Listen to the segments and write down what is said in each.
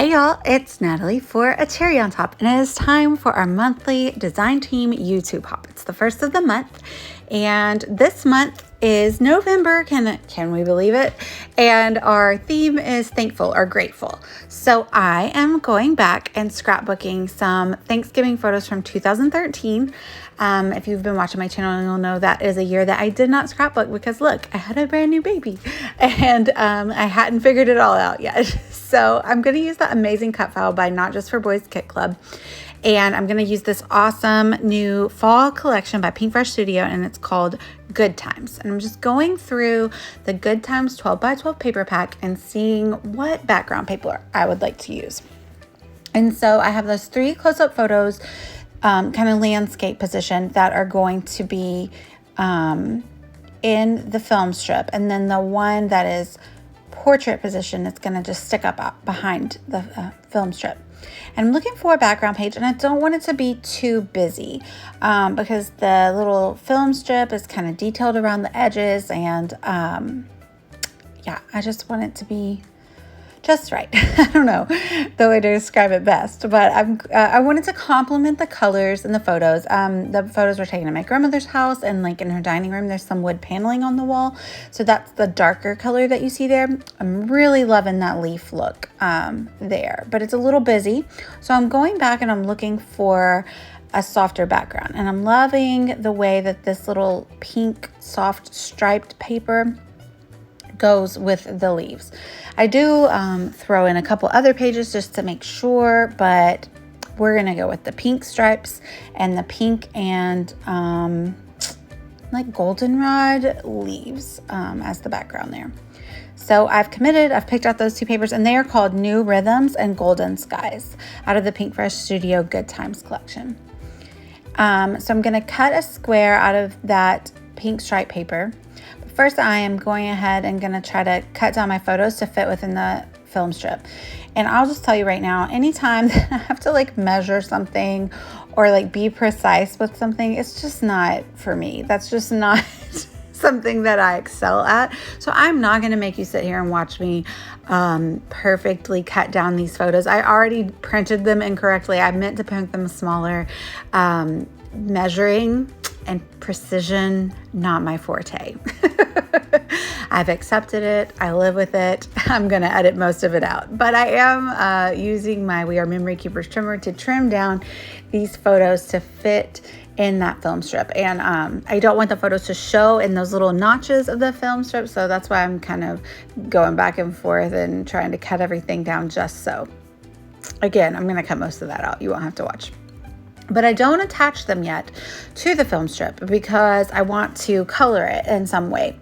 Hey y'all, it's Natalie for A Cherry on Top, and it is time for our monthly Design Team YouTube hop. It's the first of the month, and this month is November. Can we believe it? And our theme is thankful or grateful. So I am going back and scrapbooking some Thanksgiving photos from 2013. If you've been watching my channel, you'll know that is a year that I did not scrapbook because look, I had a brand new baby and I hadn't figured it all out yet. So I'm going to use that amazing cut file by Not Just for Boys Kit Club. And I'm going to use this awesome new fall collection by Pink Fresh Studio, and it's called Good Times. And I'm just going through the Good Times 12 by 12 paper pack and seeing what background paper I would like to use. And so I have those 3 close-up photos, kind of landscape position, that are going to be in the film strip. And then the one that is portrait position, it's going to just stick up behind the film strip. And I'm looking for a background page, and I don't want it to be too busy because the little film strip is kind of detailed around the edges, and yeah, I just want it to be just right. I don't know the way to describe it best, but I wanted to complement the colors in the photos. The photos were taken at my grandmother's house, and like in her dining room, there's some wood paneling on the wall. So that's the darker color that you see there. I'm really loving that leaf look there, but it's a little busy. So I'm going back and I'm looking for a softer background, and I'm loving the way that this little pink soft striped paper goes with the leaves. I do throw in a couple other pages just to make sure, but we're gonna go with the pink stripes and the pink and like goldenrod leaves as the background there. So I've picked out those 2 papers, and they are called New Rhythms and Golden Skies out of the Pink Fresh Studio Good Times collection. So I'm gonna cut a square out of that pink stripe paper. First, I am going ahead and going to try to cut down my photos to fit within the film strip. And I'll just tell you right now, anytime that I have to like measure something or like be precise with something, it's just not for me. That's just not something that I excel at. So I'm not going to make you sit here and watch me perfectly cut down these photos. I already printed them incorrectly. I meant to print them smaller. Measuring and precision, not my forte. I've accepted it. I live with it. I'm going to edit most of it out. But I am using my We Are Memory Keepers trimmer to trim down these photos to fit in that film strip. And I don't want the photos to show in those little notches of the film strip. So that's why I'm kind of going back and forth and trying to cut everything down just so. Again, I'm going to cut most of that out. You won't have to watch. But I don't attach them yet to the film strip because I want to color it in some way.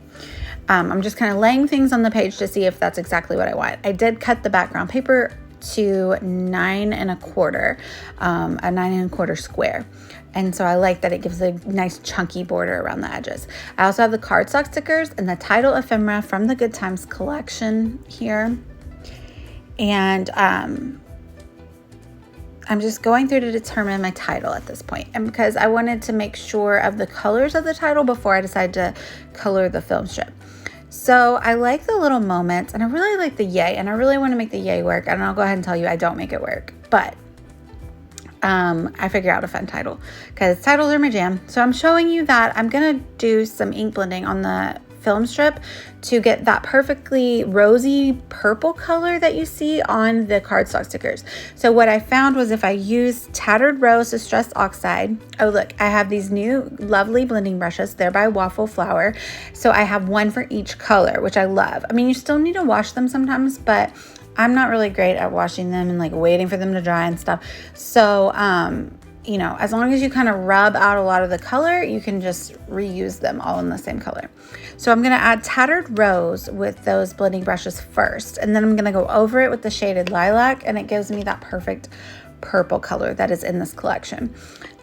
I'm just kind of laying things on the page to see if that's exactly what I want. I did cut the background paper to 9 1/4, a 9 1/4 square. And so I like that it gives a nice chunky border around the edges. I also have the cardstock stickers and the title ephemera from the Good Times collection here. And I'm just going through to determine my title at this point, and because I wanted to make sure of the colors of the title before I decide to color the film strip. So I like the little moments, and I really like the yay, and I really want to make the yay work, and I'll go ahead and tell you I don't make it work, but I figure out a fun title because titles are my jam. So I'm showing you that I'm gonna do some ink blending on the film strip to get that perfectly rosy purple color that you see on the cardstock stickers. So what I found was if I use Tattered Rose Distressed Oxide, oh look, I have these new lovely blending brushes. They're by Waffle Flower. So I have one for each color, which I love. I mean, you still need to wash them sometimes, but I'm not really great at washing them and like waiting for them to dry and stuff. So, you know, as long as you kind of rub out a lot of the color, you can just reuse them all in the same color. So I'm going to add Tattered Rose with those blending brushes first, and then I'm going to go over it with the shaded Lilac, and it gives me that perfect purple color that is in this collection.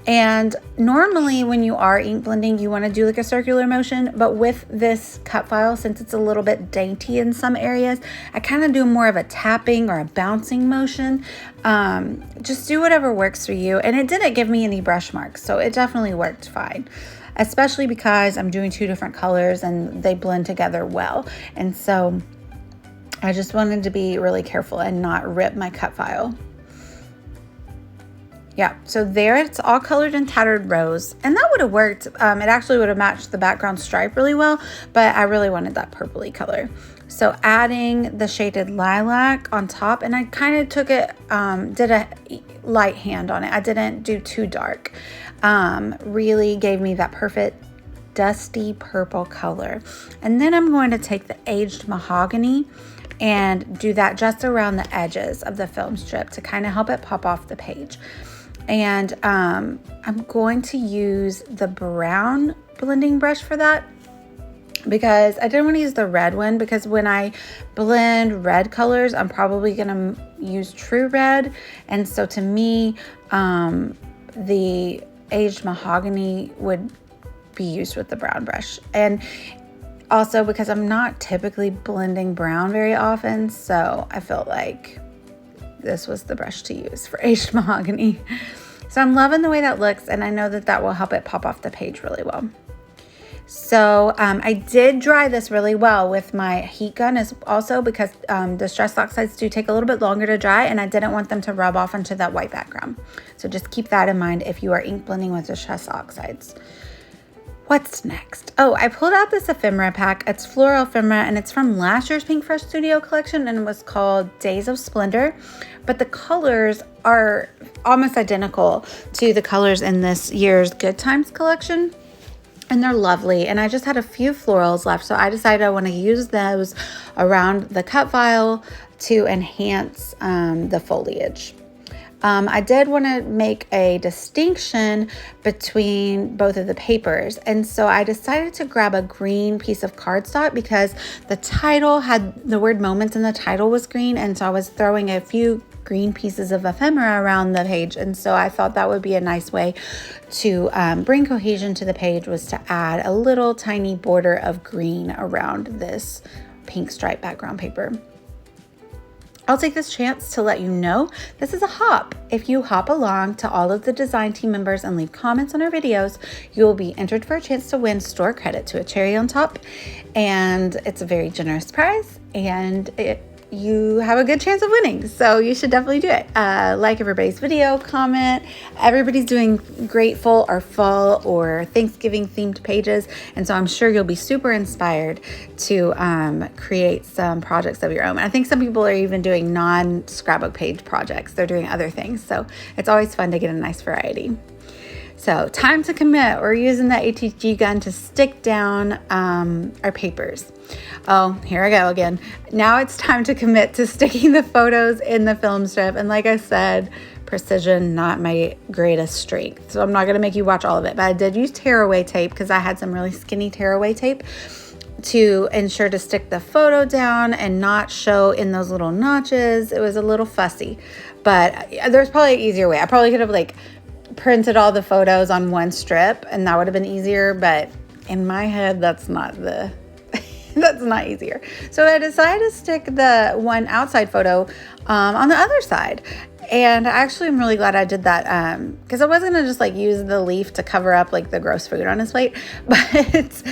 And normally when you are ink blending, you want to do like a circular motion, but with this cut file, since it's a little bit dainty in some areas, I kind of do more of a tapping or a bouncing motion. Just do whatever works for you. And it didn't give me any brush marks, so it definitely worked fine, especially because I'm doing 2 different colors and they blend together well. And so I just wanted to be really careful and not rip my cut file. Yeah, so there it's all colored in tattered rose, and that would have worked. It actually would have matched the background stripe really well, but I really wanted that purpley color. So adding the shaded lilac on top, and I kind of took it, did a light hand on it. I didn't do too dark. Really gave me that perfect dusty purple color. And then I'm going to take the aged mahogany and do that just around the edges of the film strip to kind of help it pop off the page. And I'm going to use the brown blending brush for that, because I didn't want to use the red one, because when I blend red colors, I'm probably going to use true red. And so to me, the aged mahogany would be used with the brown brush. And also because I'm not typically blending brown very often, so I felt like this was the brush to use for aged mahogany. So I'm loving the way that looks, and I know that that will help it pop off the page really well. So I did dry this really well with my heat gun, as also because distress oxides do take a little bit longer to dry, and I didn't want them to rub off onto that white background. So just keep that in mind if you are ink blending with distress oxides. What's next? Oh, I pulled out this ephemera pack. It's floral ephemera, and it's from last year's Pink Fresh Studio collection, and it was called Days of Splendor. But the colors are almost identical to the colors in this year's Good Times collection, and they're lovely. And I just had a few florals left, so I decided I want to use those around the cut file to enhance the foliage. I did want to make a distinction between both of the papers, and so I decided to grab a green piece of cardstock because the title had the word moments and the title was green, and so I was throwing a few green pieces of ephemera around the page, and so I thought that would be a nice way to bring cohesion to the page, was to add a little tiny border of green around this pink stripe background paper. I'll take this chance to let you know this is a hop. If you hop along to all of the design team members and leave comments on our videos, you will be entered for a chance to win store credit to a cherry on top. And it's a very generous prize, and you have a good chance of winning. So you should definitely do it. Like everybody's video, comment. Everybody's doing grateful or fall or Thanksgiving themed pages. And so I'm sure you'll be super inspired to create some projects of your own. I think some people are even doing non-scrapbook page projects. They're doing other things. So it's always fun to get a nice variety. So time to commit. We're using the ATG gun to stick down our papers. Oh, here I go again. Now it's time to commit to sticking the photos in the film strip. And like I said, precision, not my greatest strength. So I'm not going to make you watch all of it, but I did use tearaway tape because I had some really skinny tearaway tape to ensure to stick the photo down and not show in those little notches. It was a little fussy, but there's probably an easier way. I probably could have printed all the photos on one strip, and that would have been easier, but in my head, that's not easier. So I decided to stick the one outside photo on the other side. And actually, I'm really glad I did that because I wasn't gonna just use the leaf to cover up the gross food on his plate, but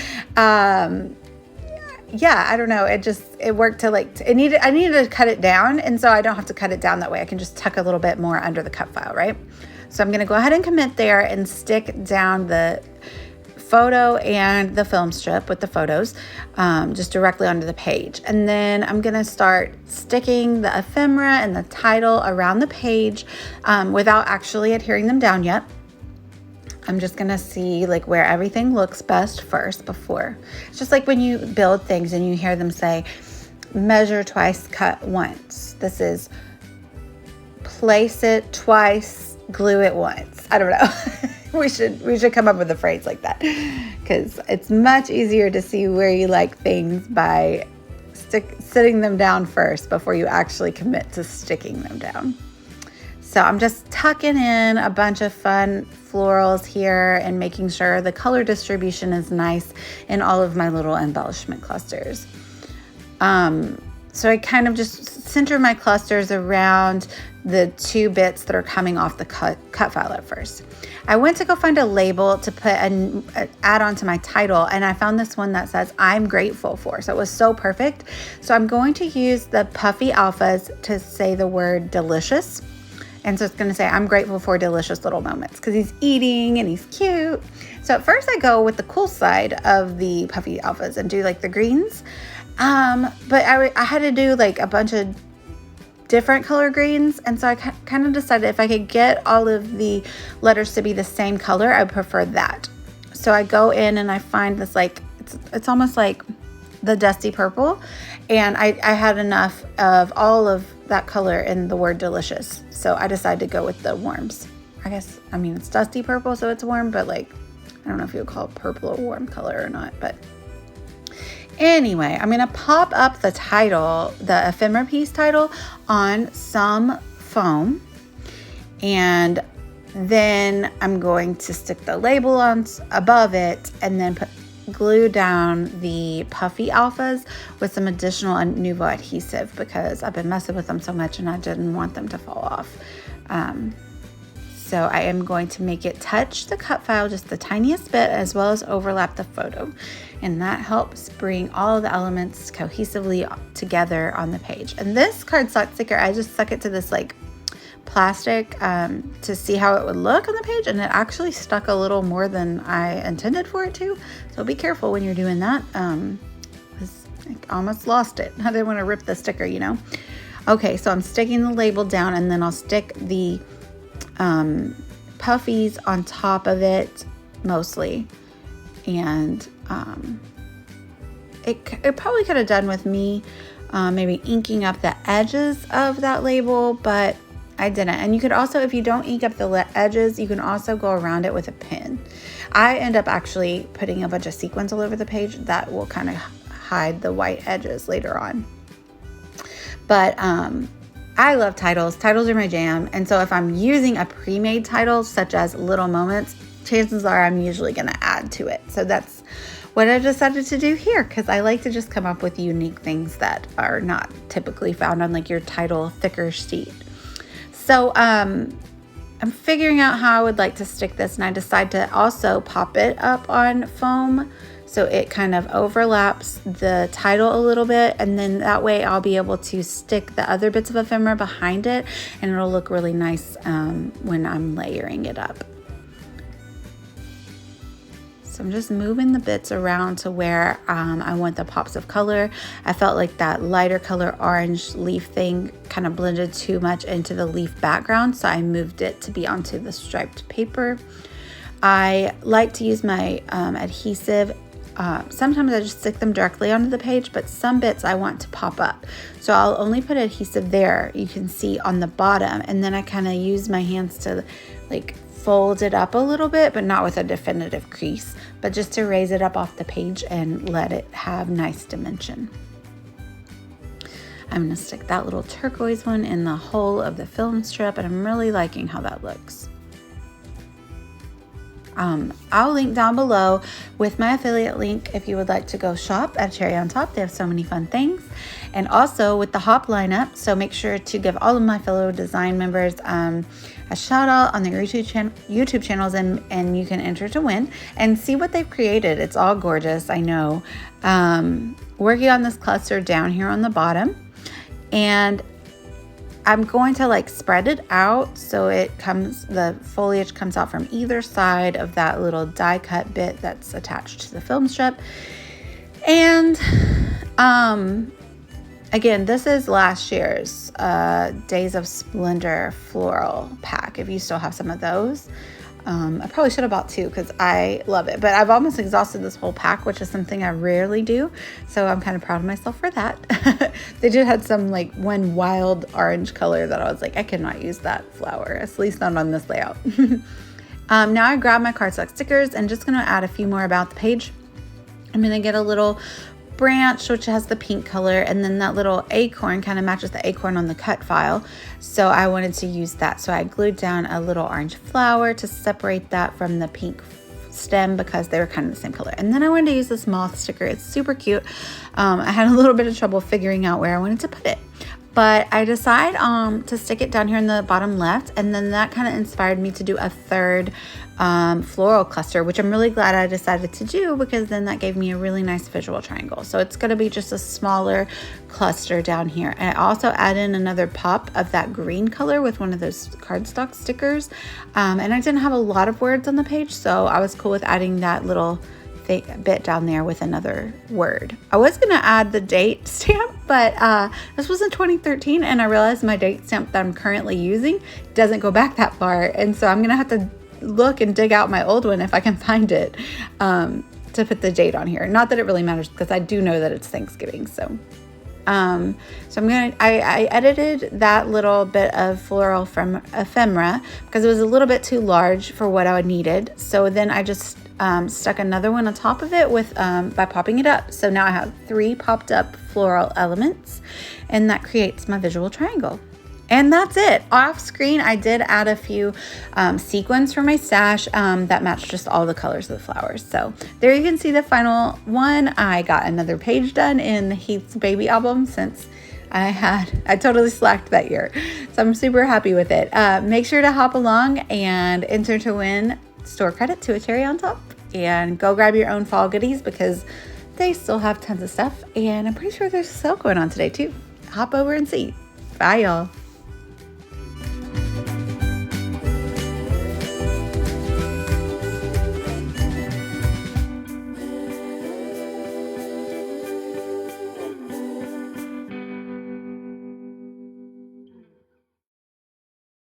yeah, I don't know. It worked to I needed to cut it down, and so I don't have to cut it down that way. I can just tuck a little bit more under the cut file, right? So I'm gonna go ahead and commit there and stick down the photo and the film strip with the photos just directly onto the page. And then I'm gonna start sticking the ephemera and the title around the page without actually adhering them down yet. I'm just gonna see where everything looks best first before. It's just like when you build things and you hear them say, measure twice, cut once. This is place it twice, glue it once. I don't know. we should come up with a phrase like that, because it's much easier to see where you like things by sitting them down first before you actually commit to sticking them down. So I'm just tucking in a bunch of fun florals here and making sure the color distribution is nice in all of my little embellishment clusters. So I kind of just center my clusters around the 2 bits that are coming off the cut file at first. I went to go find a label to put add on to my title, and I found this one that says I'm grateful for. So it was so perfect. So I'm going to use the puffy alphas to say the word delicious. And so it's going to say I'm grateful for delicious little moments because he's eating and he's cute. So at first I go with the cool side of the puffy alphas and do like the greens. But I had to do like a bunch of different color greens, and so I kind of decided if I could get all of the letters to be the same color, I prefer that. So I go in and I find this like it's almost like the dusty purple, and I had enough of all of that color in the word delicious, so I decided to go with the warms. I mean it's dusty purple, so it's warm, but like I don't know if you would call it purple a warm color or not, but anyway, I'm going to pop up the title, the ephemera piece title, on some foam, and then I'm going to stick the label on above it, and then glue down the puffy alphas with some additional Nuvo adhesive because I've been messing with them so much and I didn't want them to fall off. So I am going to make it touch the cut file just the tiniest bit, as well as overlap the photo. And that helps bring all of the elements cohesively together on the page. And this cardstock sticker, I just stuck it to this like plastic to see how it would look on the page. And it actually stuck a little more than I intended for it to. So be careful when you're doing that. I almost lost it. I didn't want to rip the sticker, you know. Okay, so I'm sticking the label down, and then I'll stick the puffies on top of it mostly, and it probably could have done with me maybe inking up the edges of that label, but I didn't. And you could also, if you don't ink up the edges, you can also go around it with a pin. I end up actually putting a bunch of sequins all over the page that will kind of hide the white edges later on. But I love titles. Titles are my jam. And so if I'm using a pre-made title, such as Little Moments, chances are I'm usually going to add to it. So that's what I decided to do here, because I like to just come up with unique things that are not typically found on like your title thicker sheet. So I'm figuring out how I would like to stick this, and I decide to also pop it up on foam so it kind of overlaps the title a little bit, and then that way I'll be able to stick the other bits of ephemera behind it, and it'll look really nice when I'm layering it up. So I'm just moving the bits around to where I want the pops of color. I felt like that lighter color orange leaf thing kind of blended too much into the leaf background, so I moved it to be onto the striped paper. I like to use my adhesive. Sometimes I just stick them directly onto the page, but some bits I want to pop up. So I'll only put adhesive there, you can see on the bottom, and then I kind of use my hands to like fold it up a little bit, but not with a definitive crease, but just to raise it up off the page and let it have nice dimension. I'm gonna stick that little turquoise one in the hole of the film strip, and I'm really liking how that looks. I'll link down below with my affiliate link if you would like to go shop at Cherry on Top. They have so many fun things, and also with the Hop lineup. So make sure to give all of my fellow design members a shout out on their YouTube channels, and you can enter to win and see what they've created. It's all gorgeous, I know. Working on this cluster down here on the bottom, and I'm going to like spread it out so the foliage comes out from either side of that little die cut bit that's attached to the film strip. And again, this is last year's Days of Splendor floral pack, if you still have some of those. I probably should have bought 2 because I love it, but I've almost exhausted this whole pack, which is something I rarely do, so I'm kind of proud of myself for that. They just had some like one wild orange color that I was like, I cannot use that flower, at least not on this layout. Now I grab my cardstock stickers and just going to add a few more about the page. I'm going to get a little branch which has the pink color, and then that little acorn kind of matches the acorn on the cut file, so I wanted to use that. So I glued down a little orange flower to separate that from the pink stem because they were kind of the same color. And then I wanted to use this moth sticker. It's super cute. I had a little bit of trouble figuring out where I wanted to put it, but I decided to stick it down here in the bottom left, and then that kind of inspired me to do a third floral cluster, which I'm really glad I decided to do, because then that gave me a really nice visual triangle. So it's going to be just a smaller cluster down here. And I also add in another pop of that green color with one of those cardstock stickers. And I didn't have a lot of words on the page, so I was cool with adding that little bit down there with another word. I was going to add the date stamp, but this was in 2013, and I realized my date stamp that I'm currently using doesn't go back that far. And so I'm going to have to look and dig out my old one if I can find it, to put the date on here. Not that it really matters, because I do know that it's Thanksgiving. So I edited that little bit of floral from ephemera because it was a little bit too large for what I needed. So then I just stuck another one on top of it with by popping it up. So now I have 3 popped up floral elements, and that creates my visual triangle. And that's it. Off screen, I did add a few sequins for my stash that matched just all the colors of the flowers. So there you can see the final one. I got another page done in Heath's baby album, since I totally slacked that year. So I'm super happy with it. Make sure to hop along and enter to win store credit to a cherry on top, and go grab your own fall goodies, because they still have tons of stuff. And I'm pretty sure there's a sale going on today too. Hop over and see. Bye, y'all.